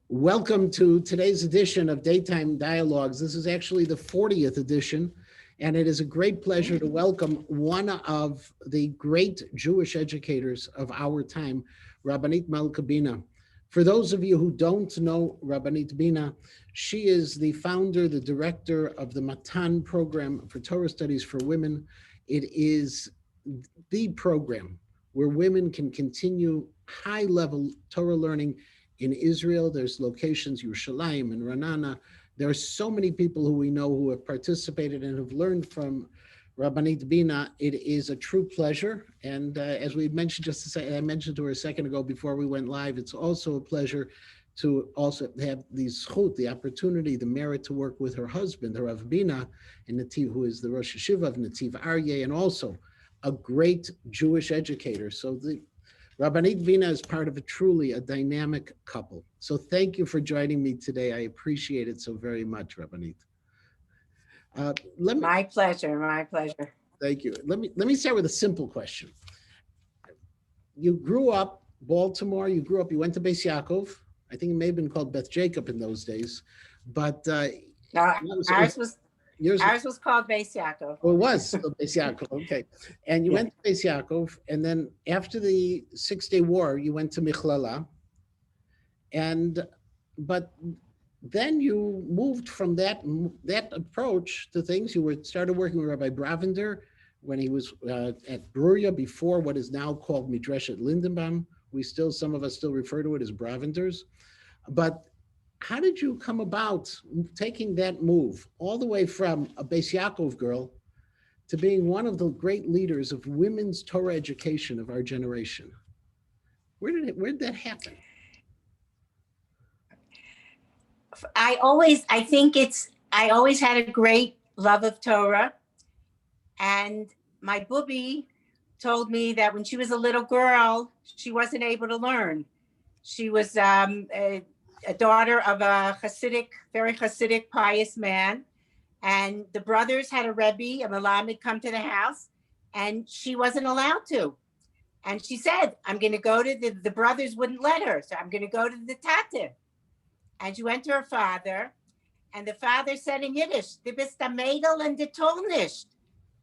Welcome to today's edition of Daytime Dialogues. This is actually the 40th edition, and it is a great pleasure to welcome one of the great Jewish educators of our time, Rabbanit Malke Bina. For those of you who don't know Rabbanit Bina, she is the founder, the director of the Matan program for Torah studies for women. It is the program where women can continue high-level Torah learning in Israel. There's locations, Yerushalayim and Ranana. There are so many people who we know who have participated and have learned from Rabbanit Bina. It is a true pleasure. And as we mentioned just to say, I mentioned to her a second ago before we went live, it's also a pleasure to also have the zchut, the opportunity, the merit to work with her husband, the Rav Bina, and Nativ, who is the Rosh Hashiva of Nativ Aryeh, and also a great Jewish educator. So the Rabbanit Bina is part of truly a dynamic couple. So thank you for joining me today. I appreciate it so very much, Rabbanit. My pleasure, my pleasure. Thank you. Let me start with a simple question. You grew up Baltimore. You went to Beis Yaakov. I think it may have been called Beth Jacob in those days, but Ours was called Beis Yaakov. Oh, it was Beis Yaakov. Okay, and you went to Beis Yaakov, and then after the 6-Day War, you went to Michlala, but then you moved from that approach to things. You started working with Rabbi Bravender when he was at Bruria before what is now called Midreshet Lindenbaum. Some of us still refer to it as Bravenders, but how did you come about taking that move all the way from a Beis Yaakov girl to being one of the great leaders of women's Torah education of our generation? Where did that happen? I always had a great love of Torah, and my booby told me that when she was a little girl, she wasn't able to learn. She was a daughter of a very Hasidic, pious man. And the brothers had a Rebbe, a Melamed, come to the house, and she wasn't allowed to. And she said, I'm going to go to the brothers wouldn't let her. So I'm going to go to the Tate. And she went to her father, and the father said in Yiddish, "Du bist a Mädel und du toll nicht."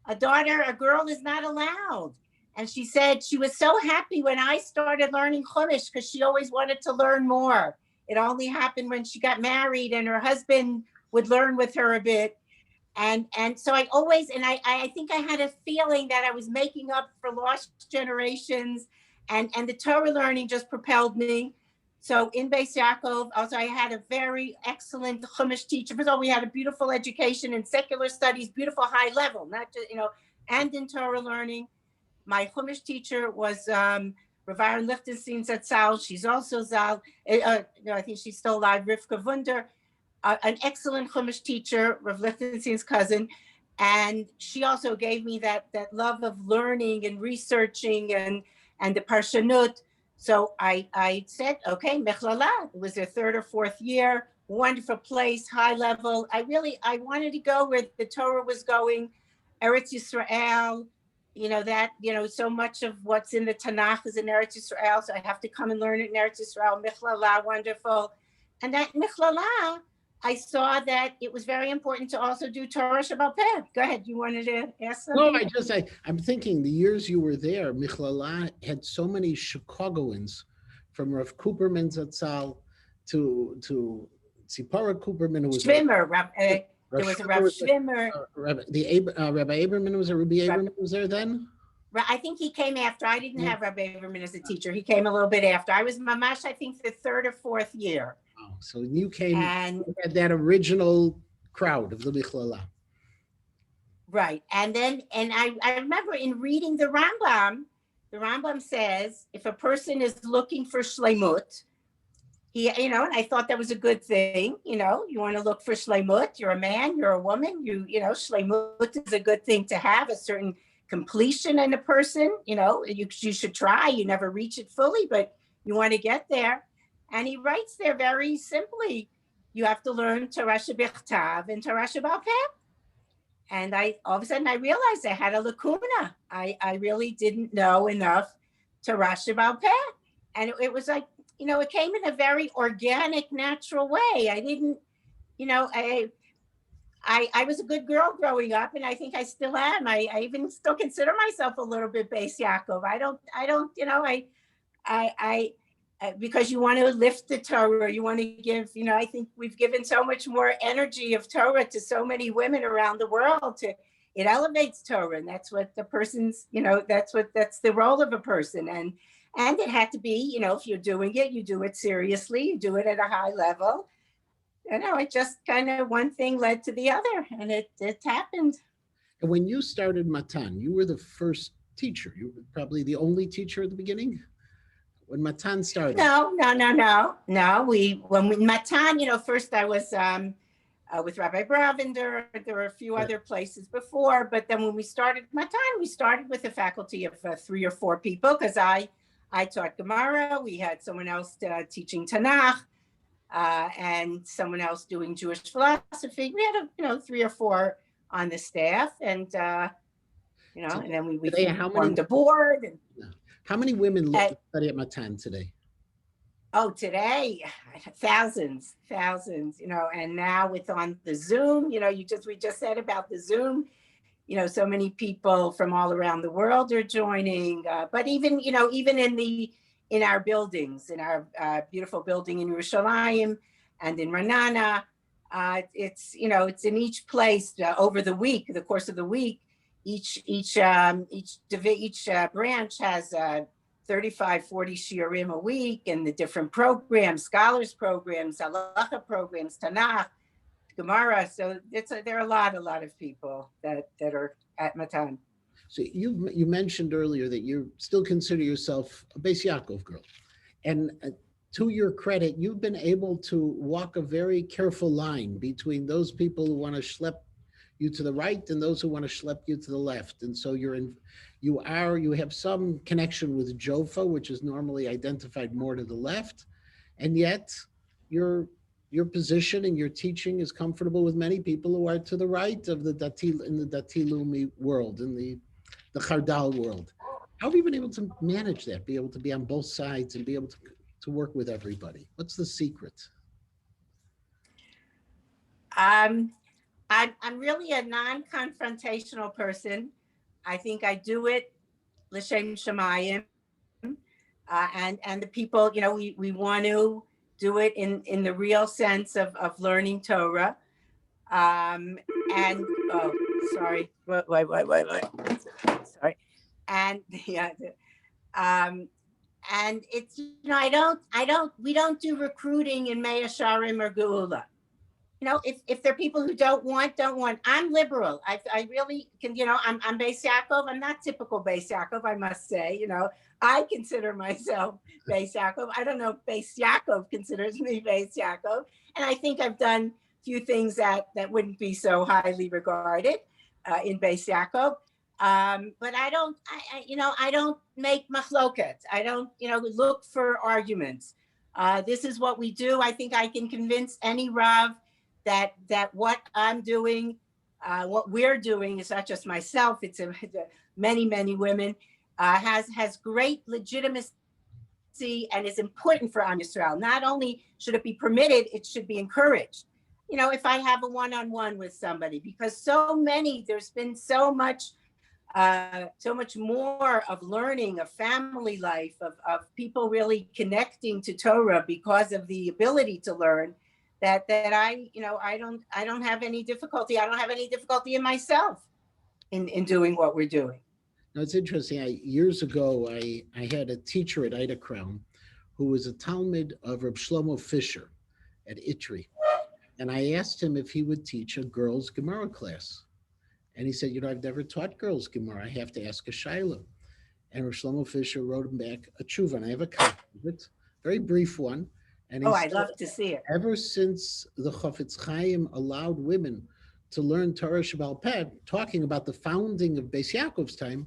A girl is not allowed. And she said she was so happy when I started learning Chumash because she always wanted to learn more. It only happened when she got married and her husband would learn with her a bit. And so I think I had a feeling that I was making up for lost generations, and the Torah learning just propelled me. So in Beis Yaakov, also I had a very excellent Chumash teacher. First of all, we had a beautiful education in secular studies, beautiful high level, not just, and in Torah learning. My Chumash teacher was Rav Aaron Lichtenstein Zatzal. She's also Zal. I think she's still alive. Rivka Wunder, an excellent Chumash teacher, Rav Lichtenstein's cousin, and she also gave me that love of learning and researching and the Parshanut. So I said, okay, Mechlala. It was their 3rd or 4th year. Wonderful place, high level. I wanted to go where the Torah was going, Eretz Yisrael. So much of what's in the Tanakh is in Eretz Yisrael, so I have to come and learn it in Eretz Yisrael. Michlala, wonderful. And that Michlala, I saw that it was very important to also do Torah Shabbat Peh. Go ahead, you wanted to ask something? No, I'm thinking the years you were there, Michlala had so many Chicagoans, from Rav Cooperman Zatzal to Tzipora Cooperman, who was Schwimmer, there was a Rav Schwimmer. Rabbi Aberman Ruby Aberman was there then? I think he came after. I didn't have Rabbi Aberman as a teacher. He came a little bit after. I was mamash, I think, the 3rd or 4th year. Oh, so you came and had that original crowd of the Michlala. Right. And I remember in reading the Rambam says, if a person is looking for shleimut, and I thought that was a good thing. You want to look for shleimut. You're a man, you're a woman. Shleimut is a good thing to have, a certain completion in a person. You should try. You never reach it fully, but you want to get there. And he writes there very simply, you have to learn Torah Shebichtav and Torah Sheba'al Peh. And all of a sudden I realized I had a lacuna. I really didn't know enough Torah Sheba'al Peh. And it was like, it came in a very organic, natural way. I didn't, I was a good girl growing up, and I think I still am. I even still consider myself a little bit Beis Yaakov. I don't, because you want to lift the Torah, you want to give, I think we've given so much more energy of Torah to so many women around the world. It elevates Torah, and that's what the person's, that's the role of a person. And it had to be, if you're doing it, you do it seriously, you do it at a high level. It just kind of one thing led to the other, and it happened. And when you started Matan, you were the first teacher. You were probably the only teacher at the beginning when Matan started. No. When Matan, first I was with Rabbi Bravender. There were a few other places before, but then when we started Matan, we started with a faculty of 3 or 4 people, because I taught Gemara. We had someone else teaching Tanakh, and someone else doing Jewish philosophy. We had 3 or 4 on the staff, and and then we formed a board. How many women study at Matan today? Oh, today, thousands, and now with on the Zoom, we just said about the Zoom, so many people from all around the world are joining, but even in our buildings, in our beautiful building in Yerushalayim and in Ranana, it's in each place over the week, the course of the week, each branch has 35, 40 shiurim a week, and the different programs, scholars programs, halacha programs, Tanakh, Gemara. So there are a lot of people that are at Matan. So you mentioned earlier that you still consider yourself a Beis Yaakov girl, and to your credit, you've been able to walk a very careful line between those people who want to schlep you to the right and those who want to schlep you to the left. And so you have some connection with Jofa, which is normally identified more to the left, and yet your position and your teaching is comfortable with many people who are to the right of the in the Dati Leumi world, in the Chardal world. How have you been able to manage that, be able to be on both sides and be able to work with everybody? What's the secret? I'm really a non-confrontational person. I think I do it l'shem shamayim, and the people, we want to do it in the real sense of learning Torah. And sorry, wait. Sorry, and and it's we don't do recruiting in Mea Sharim or Geula. If there are people who don't want. I'm liberal. I really can, I'm Beis Yaakov. I'm not typical Beis Yaakov, I must say. I consider myself Beis Yaakov. I don't know if Beis Yaakov considers me Beis Yaakov. And I think I've done a few things that wouldn't be so highly regarded in Beis Yaakov. But I don't make machloket. I don't, look for arguments. This is what we do. I think I can convince any Rav that what I'm doing, what we're doing, is not just myself, it's many women, has great legitimacy and is important for Am Yisrael. Not only should it be permitted, it should be encouraged. If I have a one-on-one with somebody, because there's been so much more of learning, of family life, of people really connecting to Torah because of the ability to learn, that I don't have any difficulty. I don't have any difficulty in myself in doing what we're doing. Now, it's interesting. Years ago, I had a teacher at Ida Crown who was a Talmud of Reb Shlomo Fisher at Itri. And I asked him if he would teach a girls' Gemara class. And he said, I've never taught girls' Gemara. I have to ask a Shaila. And Reb Shlomo Fisher wrote him back a tshuva, and I have a copy of it, very brief one. And I'd love to see it. Ever since the Chafetz Chaim allowed women to learn Torah Sheba'al Peh, talking about the founding of Beis Yaakov's time,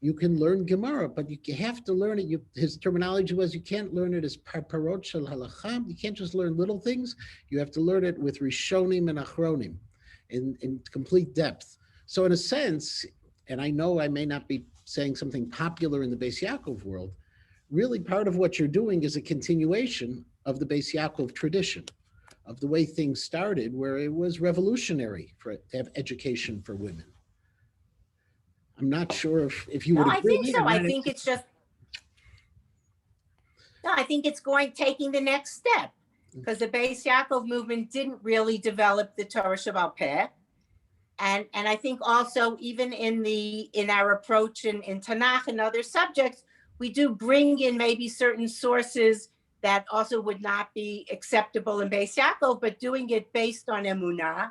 you can learn Gemara, but you have to learn it. His terminology was, you can't learn it as parparot shel halacham. You can't just learn little things. You have to learn it with Rishonim and Achronim in complete depth. So in a sense, and I know I may not be saying something popular in the Beis Yaakov world, really part of what you're doing is a continuation of the Beis Yaakov tradition, of the way things started, where it was revolutionary to have education for women. I'm not sure if you No, would I think agree. so. I think it's just, no, I think it's taking the next step, because the Beis Yaakov movement didn't really develop the Torah Shebaal Peh. And I think also even in our approach in Tanakh and other subjects, we do bring in maybe certain sources that also would not be acceptable in Beis Yaakov, but doing it based on emunah,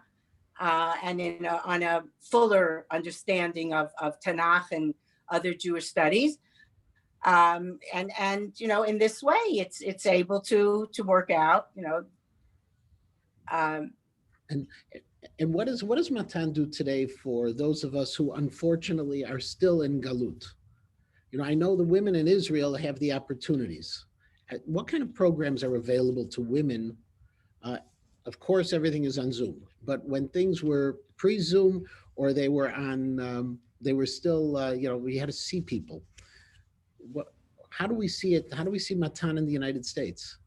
and on a fuller understanding of Tanakh and other Jewish studies. And in this way, it's able to work out. Um, And and what does Matan do today for those of us who unfortunately are still in Galut? I know the women in Israel have the opportunities. What kind of programs are available to women? Uh, of course, everything is on Zoom, but when things were pre-Zoom or they were still, we had to see people. What? How do we see it? How do we see Matan in the United States?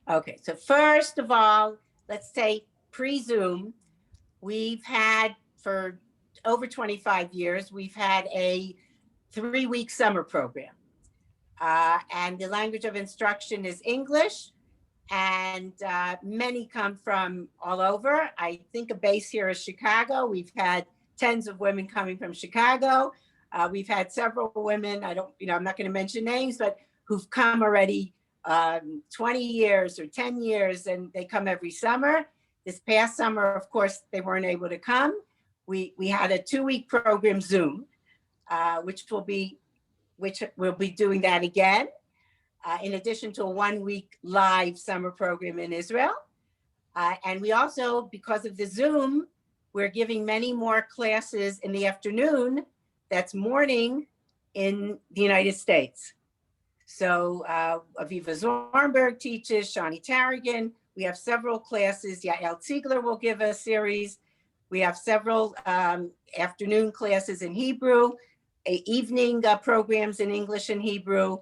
okay, so first of all, let's say pre-Zoom, we've had for over 25 years, we've had a 3-week summer program. And the language of instruction is English, and many come from all over. I think a base here is Chicago. We've had tens of women coming from Chicago. We've had several women, I'm not going to mention names, but who've come already 20 years or 10 years, and they come every summer. This past summer, of course, they weren't able to come. We had a 2-week program Zoom, which we'll be doing that again, in addition to a 1-week live summer program in Israel. And we also, because of the Zoom, we're giving many more classes in the afternoon. That's morning in the United States. So Aviva Zornberg teaches, Shani Tarragon. We have several classes. Yael Ziegler will give a series. We have several afternoon classes in Hebrew, evening programs in English and Hebrew.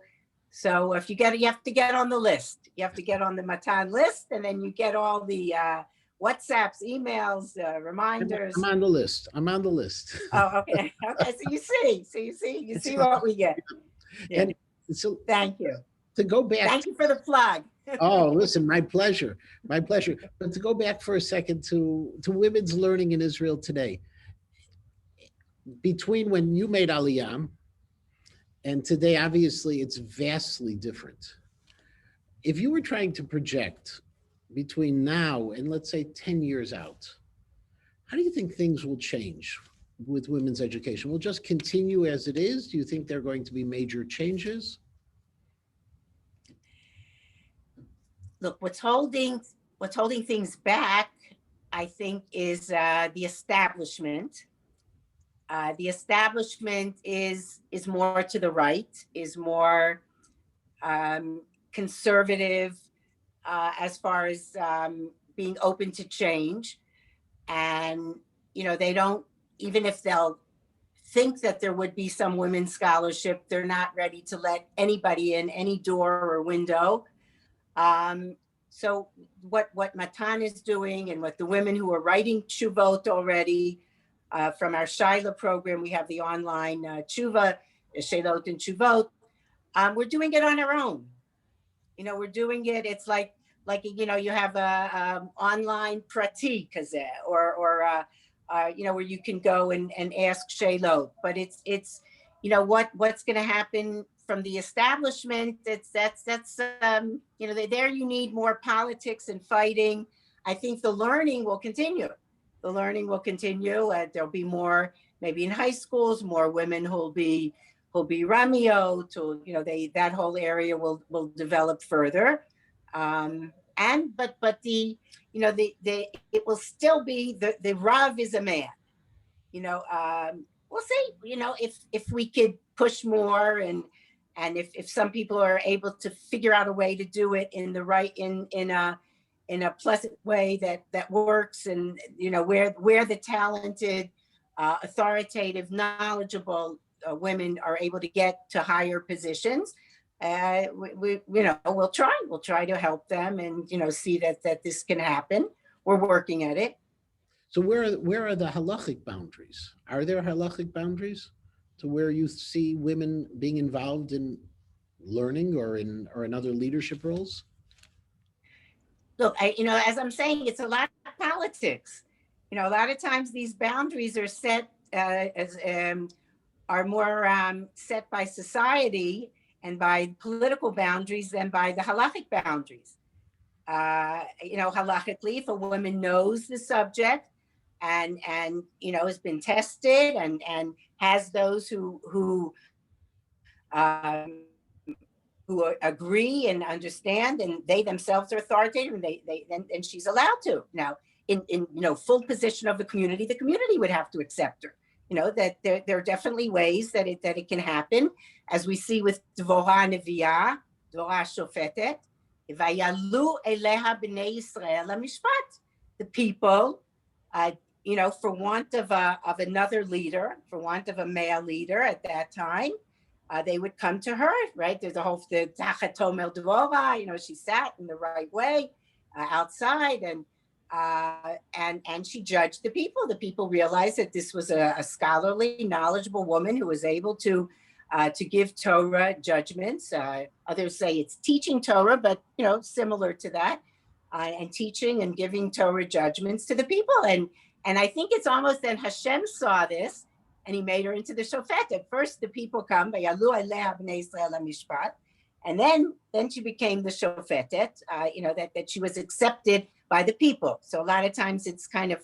So if you have to get on the list. You have to get on the Matan list, and then you get all the WhatsApps, emails, reminders. I'm on the list. Oh, okay. Okay. So you see what we get. Yeah. And so thank you. To go back. Thank you for the plug. Oh, listen, my pleasure. My pleasure. But to go back for a second to women's learning in Israel today, between when you made Aliyah and today, obviously, it's vastly different. If you were trying to project between now and let's say 10 years out, how do you think things will change with women's education? Will it just continue as it is? Do you think there are going to be major changes? Look, what's holding things back, I think, is the establishment. The establishment is more to the right, is more conservative as far as being open to change. And, they don't, even if they'll think that there would be some women's scholarship, they're not ready to let anybody in any door or window. So what Matan is doing, and what the women who are writing tshuvot already, from our Shaila program, we have the online tshuva, Shailot and Tshuvot. We're doing it on our own. We're doing it. It's like you have a online prati kazeh, or where you can go and ask Shailot. But it's what's going to happen from the establishment. That's there you need more politics and fighting. I think the learning will continue. There'll be more, maybe in high schools, more women who'll be Ramio, that whole area will develop further. But it will still be the Rav is a man. We'll see, if we could push more, and if some people are able to figure out a way to do it in the right, in a pleasant way that works, and where the talented, authoritative, knowledgeable women are able to get to higher positions. we'll try to help them and, see that this can happen. We're working at it. So where are the halachic boundaries? Are there halachic boundaries to where you see women being involved in learning or in other leadership roles? Look, as I'm saying, it's a lot of politics. A lot of times these boundaries are set as are more set by society and by political boundaries than by the halachic boundaries. Halachically, if a woman knows the subject and has been tested and has those who agree and understand, and they themselves are authoritative, and and she's allowed to. Now, in full position of the community would have to accept her. That there are definitely ways that it can happen, as we see with Dvorah Neviah, Dvorah Shofetet, Vayalu Eleha Bnei Yisrael HaMishpat. The people, for want of another leader, for want of a male leader at that time, they would come to her, right? There's the Tachat El Dvorah, she sat in the right way outside, and she judged the people. The people realized that this was a scholarly, knowledgeable woman who was able to give Torah judgments. Others say it's teaching Torah, but similar to that, and teaching and giving Torah judgments to the people. And I think it's almost then Hashem saw this, and he made her into the shofet. At first, the people come, and then she became the shofetet. That she was accepted by the people. So a lot of times it's kind of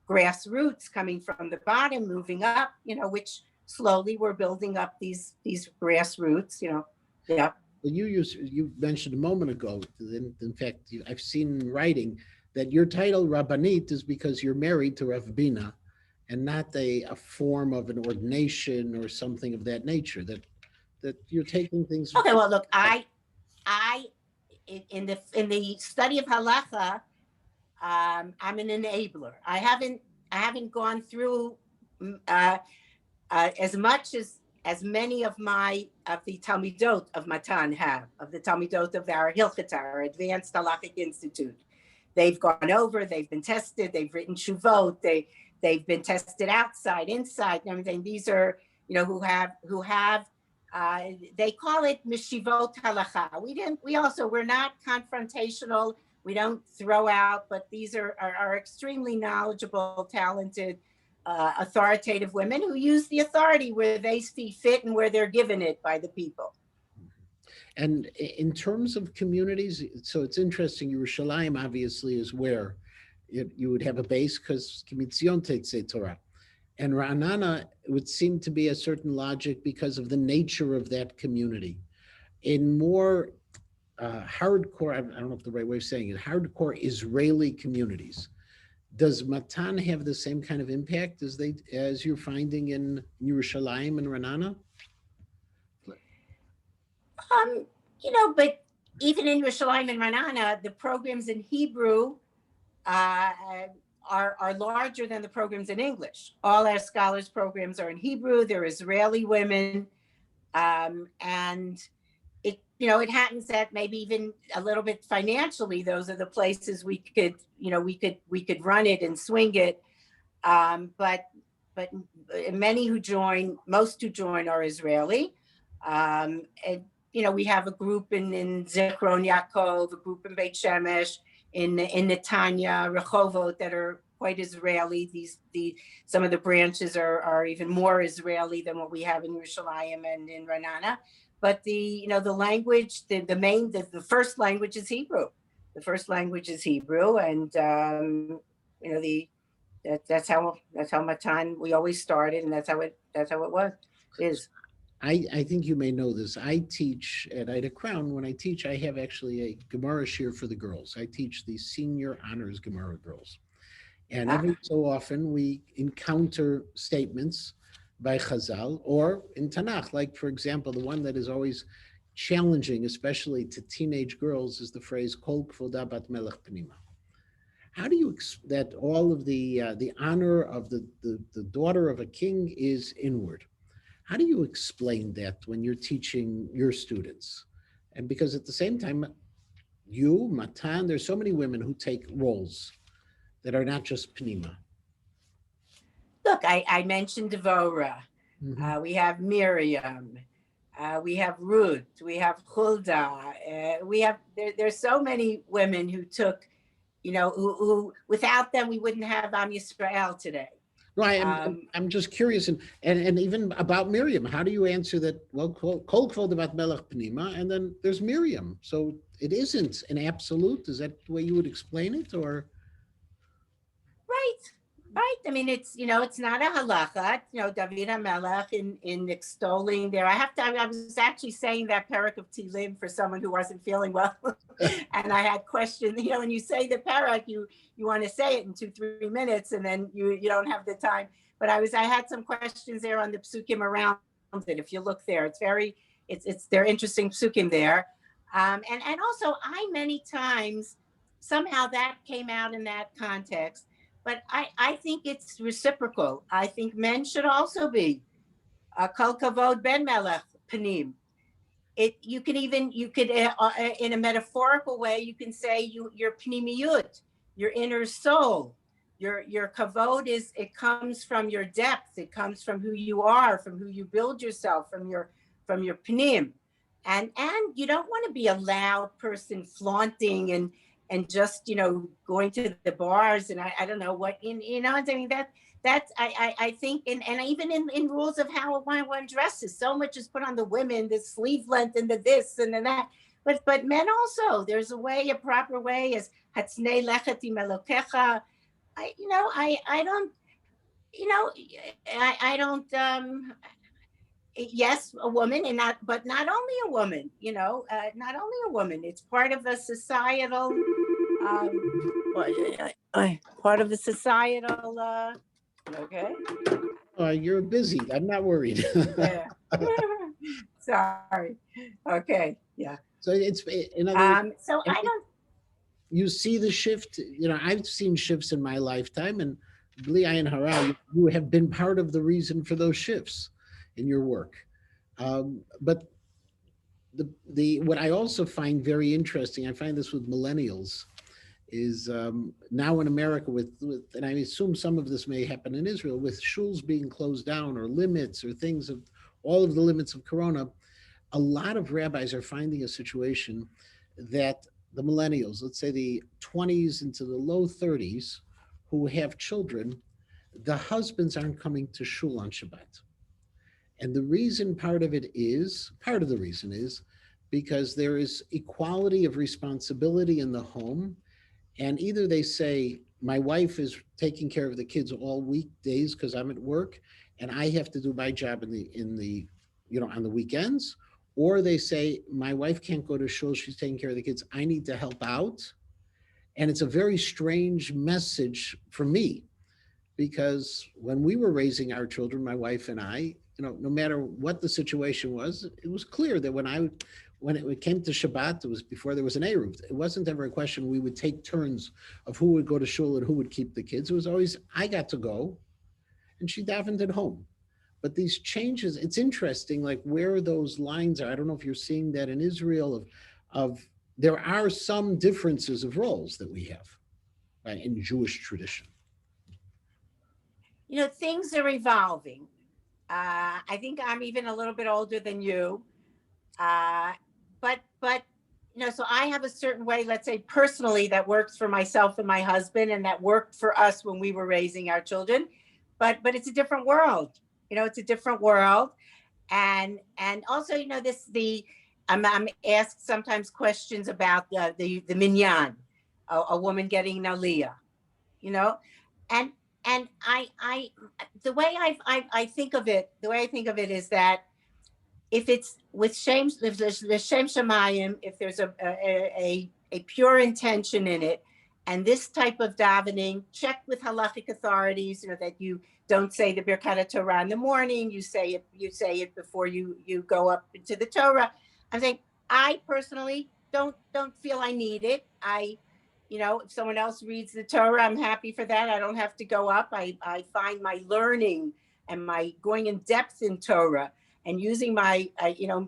grassroots, coming from the bottom, moving up. Which slowly we're building up these grassroots. Yeah. Well, you mentioned a moment ago. In fact, I've seen in writing that your title Rabbanit is because you're married to Rav Bina, and not a form of an ordination or something of that nature. That you're taking things. Okay. Well, look, I in the study of halacha, I'm an enabler. I haven't gone through as much as many of the Talmidot of Matan have, of the Talmidot of our Hilchot, our Advanced Halachic Institute. They've gone over, they've been tested, they've written shuvot, they've been tested outside, inside, and everything. These are, who have they call it mishivot halacha. We're not confrontational. We don't throw out, but these are extremely knowledgeable, talented, authoritative women who use the authority where they see fit and where they're given it by the people. And in terms of communities, so it's interesting, Yerushalayim obviously is where you would have a base, because Kimitzion Teitzei Torah. And Ra'anana would seem to be a certain logic because of the nature of that community. In more hardcore, I don't know if the right way of saying it, hardcore Israeli communities, does Matan have the same kind of impact as you're finding in Yerushalayim and Ra'anana? But even in Yerushalayim and Ra'anana, the programs in Hebrew are larger than the programs in English. All our scholars programs are in Hebrew. They're Israeli women, and it happens that maybe even a little bit financially, those are the places we could run it and swing it. But most who join are Israeli. And we have a group in Zichron Yaakov, a group in Beit Shemesh, in Netanya, Rehovot, that are quite Israeli. Some of the branches are even more Israeli than what we have in Yerushalayim and in Ra'anana. But the language, the first language is Hebrew. The first language is Hebrew, and that's how Matan we always started, and that's how it is. I think you may know this. I teach at Ida Crown. When I teach, I have actually a Gemara shir for the girls. I teach the senior honors Gemara girls. And every so often we encounter statements by Chazal or in Tanakh. Like, for example, the one that is always challenging, especially to teenage girls, is the phrase, Kol kvoda bat melech pnima. How do you, that all of the honor of the daughter of a king is inward? How do you explain that when you're teaching your students? And because at the same time, you, Matan, there's so many women who take roles that are not just Pnima. Look, I mentioned Devorah. Mhm. We have Miriam. We have Ruth. We have Huldah. We have there's so many women who took, who without them we wouldn't have Am Yisrael today. No, Um, I'm just curious, and even about Miriam. How do you answer that? Well, kol kvod about Melech Pnima, and then there's Miriam. So it isn't an absolute. Is that the way you would explain it, or? right, right. I mean, it's not a halacha. David HaMelech in extolling there. I was actually saying that parak of Tilim for someone who wasn't feeling well, and I had questions. When you say the parak, you want to say it in 2-3 minutes, and then you don't have the time. But I had some questions there on the psukim around it. If you look there, it's they're interesting psukim there, and also I many times somehow that came out in that context, but I think it's reciprocal. I think men should also be kol kavod ben melech panim. You could in a metaphorical way you can say your pnimiyut, your inner soul, your kavod it comes from your depth, it comes from who you are, from who you build yourself, from your pnim, and you don't want to be a loud person flaunting and just going to the bars and I don't know what I mean that's I think and even in rules of how one dresses, so much is put on the women, the sleeve length and the this and then that, but men also, there's a proper way is hatznei lecheti melokecha. I don't you know I don't yes, a woman, and not only a woman, not only a woman, it's part of a societal part of the societal okay. You're busy. I'm not worried. Yeah. Sorry. Okay. Yeah. So it's in other words, So and I don't. you see the shift. I've seen shifts in my lifetime, and Bli Ayin Hara, you have been part of the reason for those shifts in your work. But the what I also find very interesting, I find this with millennials, is now in America with, and I assume some of this may happen in Israel, with shuls being closed down or limits or things of all of the limits of Corona. A lot of rabbis are finding a situation that the millennials, let's say the 20s into the low 30s, who have children, the husbands aren't coming to shul on Shabbat. And the reason, part of the reason is because there is equality of responsibility in the home. And either they say, my wife is taking care of the kids all weekdays because I'm at work and I have to do my job on the weekends, or they say, my wife can't go to shul, she's taking care of the kids, I need to help out. And it's a very strange message for me, because when we were raising our children, my wife and I, no matter what the situation was, it was clear that when it came to Shabbat, it was before there was an Eruv. It wasn't ever a question we would take turns of who would go to shul and who would keep the kids. It was always, I got to go and she davened at home. But these changes, it's interesting, like where those lines are. I don't know if you're seeing that in Israel of there are some differences of roles that we have, right, in Jewish tradition. Things are evolving. I think I'm even a little bit older than you. Uh, but so I have a certain way, let's say personally, that works for myself and my husband, and that worked for us when we were raising our children. But it's a different world. It's a different world, and also, this the I'm asked sometimes questions about the minyan, a woman getting an aliyah, you know, and and the way I think of it, is that if it's with shame, if there's the shem shamayim, if there's a pure intention in it, and this type of davening, check with halachic authorities, that you don't say the Birkat Torah in the morning. You say it before you go up into the Torah. I'm saying I personally don't feel I need it. If someone else reads the Torah, I'm happy for that. I don't have to go up. I find my learning and my going in depth in Torah and using my,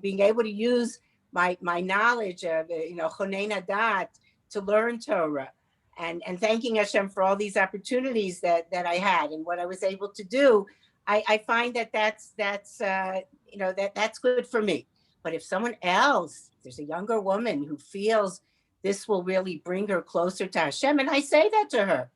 being able to use my knowledge of, Chonei Nadat to learn Torah, and thanking Hashem for all these opportunities that I had and what I was able to do. I find that's good for me. But if someone else, there's a younger woman who feels this will really bring her closer to Hashem, and I say that to her.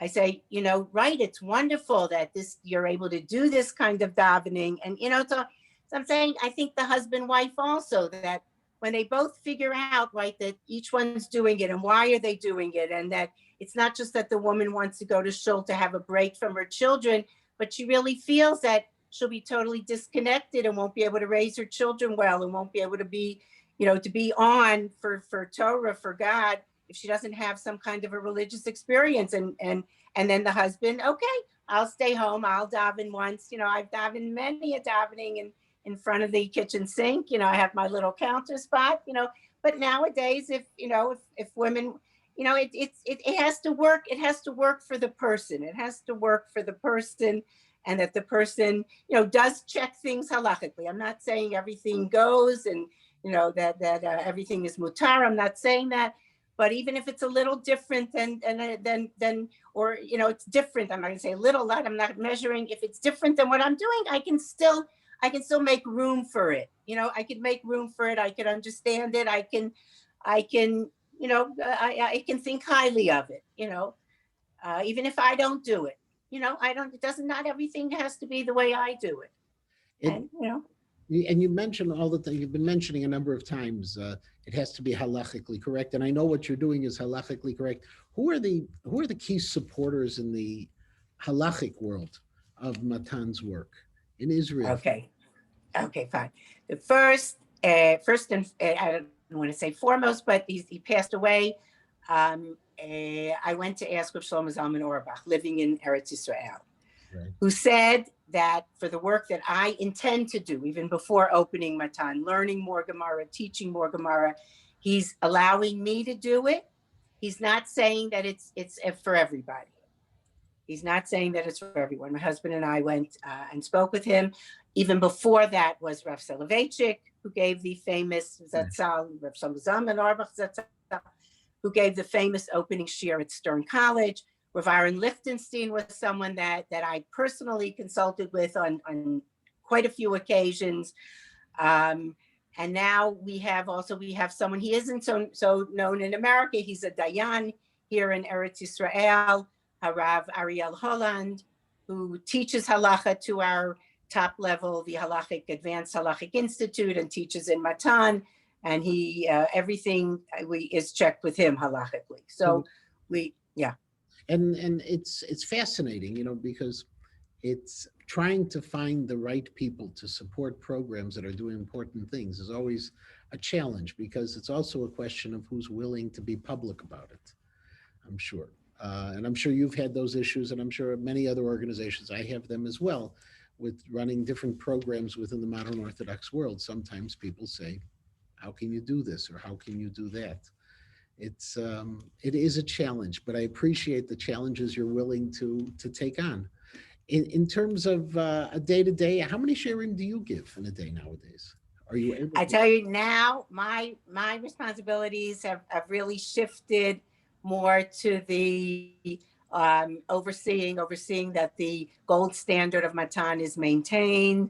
I say, right, it's wonderful that you're able to do this kind of davening. And, so I'm saying, I think the husband, wife also, that when they both figure out, right, that each one's doing it and why are they doing it, and that it's not just that the woman wants to go to shul to have a break from her children, but she really feels that she'll be totally disconnected and won't be able to raise her children well, and won't be able to be, to be on for Torah, for God, if she doesn't have some kind of a religious experience. And then the husband, okay, I'll stay home, I'll daven once. I've davened many a davening in front of the kitchen sink. I have my little counter spot, but nowadays, if women, it has to work. It has to work for the person. It has to work for the person, and that the person, does check things halachically. I'm not saying everything goes and, that everything is mutar. I'm not saying that, but even if it's a little different than, or, it's different, I'm not gonna say a little lot, I'm not measuring. If it's different than what I'm doing, I can still make room for it. I can make room for it. I can understand it. I can, I can think highly of it, even if I don't do it, not everything has to be the way I do it. And, And you mentioned all the things you've been mentioning a number of times. It has to be halachically correct, and I know what you're doing is halachically correct. Who are the key supporters in the halachic world of Matan's work in Israel? Okay, fine. The first and I don't want to say foremost, but he passed away. I went to ask Rav Shlomo Zalman Auerbach, living in Eretz Yisrael, right, who said that for the work that I intend to do, even before opening Matan, learning more Gemara, teaching more Gemara, he's allowing me to do it. He's not saying that it's for everybody. He's not saying that it's for everyone. My husband and I went and spoke with him. Even before that was Rav Soloveitchik, who gave the famous Zatzal, Rav Shlomo Zalman Auerbach Zatzal, who gave the famous opening shiur at Stern College. Rav Aaron Lichtenstein was someone that I personally consulted with on quite a few occasions. And now we have someone, he isn't so known in America. He's a Dayan here in Eretz Yisrael, Harav Ariel Holland, who teaches halacha to our top level, the Advanced Halachic Institute, and teaches in Matan. And he, everything is checked with him halachically. So And it's fascinating, because it's trying to find the right people to support programs that are doing important things is always a challenge, because it's also a question of who's willing to be public about it, I'm sure. And I'm sure you've had those issues, and I'm sure many other organizations, I have them as well, with running different programs within the modern Orthodox world. Sometimes people say, how can you do this? Or how can you do that? It is a challenge, but I appreciate the challenges you're willing to take on. In terms of a day-to-day, how many shiurim do you give in a day nowadays? Are you able to? I tell you now, my responsibilities have really shifted more to the overseeing that the gold standard of Matan is maintained,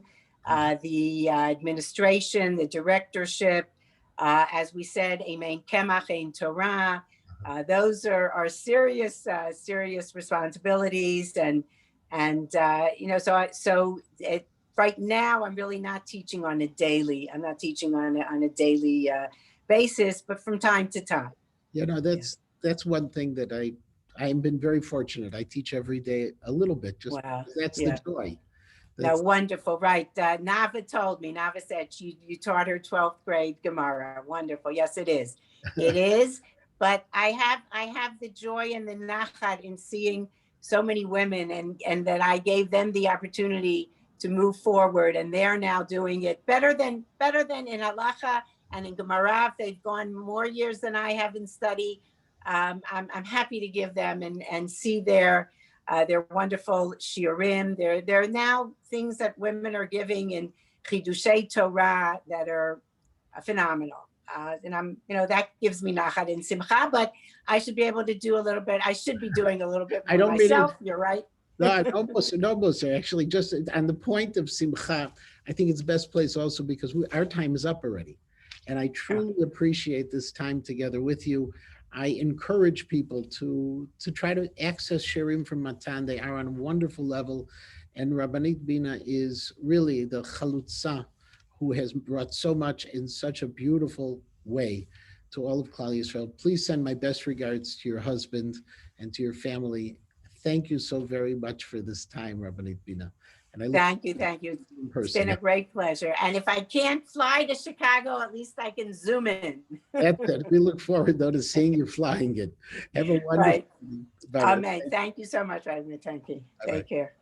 the administration, the directorship, as we said, Amen Kemach, Ein Torah. Those are serious responsibilities, and right now I'm really not teaching on a daily. I'm not teaching on a daily basis, but from time to time. That's one thing that I've been very fortunate. I teach every day a little bit. Just wow. That's the joy. No, wonderful, right? Nava told me. Nava said you taught her 12th grade Gemara. Wonderful. Yes, it is. It is. But I have the joy and the nachat in seeing so many women, and that I gave them the opportunity to move forward, and they're now doing it better than in halacha and in Gemara. They've gone more years than I have in study. I'm happy to give them and see their They're wonderful shiurim. There are now things that women are giving in Chidushei Torah that are phenomenal. And that gives me nachat and simcha, but I should be able to do a little bit. I should be doing a little bit I more don't mean it. myself. You're right. No, almost. Actually, just on the point of simcha, I think it's the best place also because our time is up already. And I truly appreciate this time together with you. I encourage people to try to access shirim from Matan. They are on a wonderful level. And Rabbanit Bina is really the chalutza who has brought so much in such a beautiful way to all of Klal Yisrael. Please send my best regards to your husband and to your family. Thank you so very much for this time, Rabbanit Bina. And I Thank you. It's been a great pleasure. And if I can't fly to Chicago, at least I can zoom in. That's it. We look forward, though, to seeing you flying it. Have a wonderful Right. Bye. Amen. Thank you so much, Rabbanit Malke. Take care.